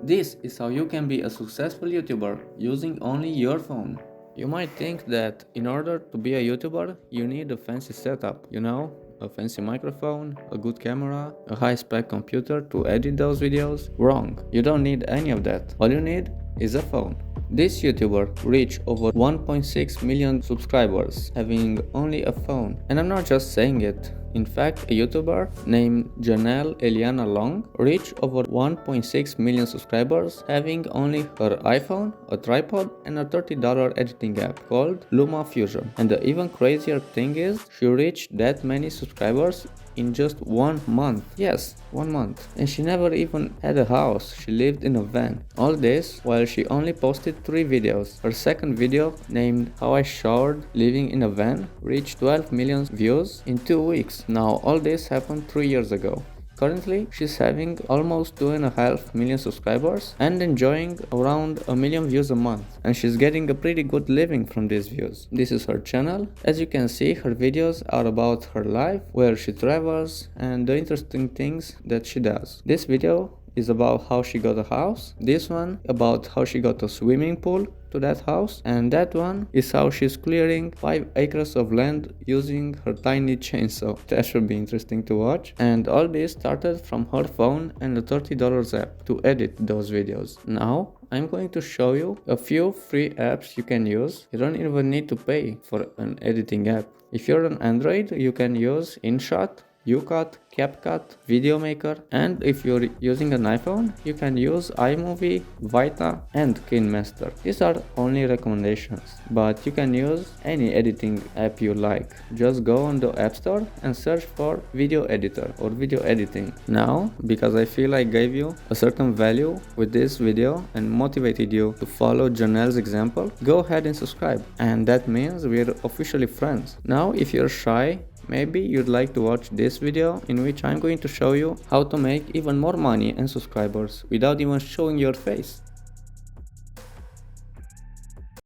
This is how you can be a successful YouTuber using only your phone. You might think that in order to be a YouTuber, you need a fancy setup, a fancy microphone, a good camera, a high-spec computer to edit those videos. Wrong, you don't need any of that. All you need is a phone. This YouTuber reached over 1.6 million subscribers having only a phone. And I'm not just saying it. In fact, a YouTuber named Janelle Eliana Long reached over 1.6 million subscribers having only her iPhone, a tripod, and a $30 editing app called LumaFusion. And the even crazier thing is, she reached that many subscribers in just 1 month. Yes, 1 month. And she never even had a house, she lived in a van. All this while she only posted 3 videos. Her second video, named How I Showered Living in a Van, reached 12 million views in 2 weeks. Now all this happened 3 years ago. Currently, she's having almost 2.5 million subscribers and enjoying around a million views a month. And she's getting a pretty good living from these views. This is her channel. As you can see, her videos are about her life, where she travels, and the interesting things that she does. This video is about how she got a house, this one about how she got a swimming pool to that house, and that one is how she's clearing 5 acres of land using her tiny chainsaw. That should be interesting to watch. And all this started from her phone and a $30 app to edit those videos. Now I'm going to show you a few free apps you can use. You don't even need to pay for an editing app. If you're on Android, you can use InShot, UCut, CapCut, VideoMaker, and if you're using an iPhone, you can use iMovie, Vita, and KineMaster. These are only recommendations, but you can use any editing app you like. Just go on the App Store and search for video editor or video editing. Now, because I feel I gave you a certain value with this video and motivated you to follow Janelle's example, go ahead and subscribe. And that means we're officially friends. Now, if you're shy, maybe you'd like to watch this video in which I'm going to show you how to make even more money and subscribers without even showing your face.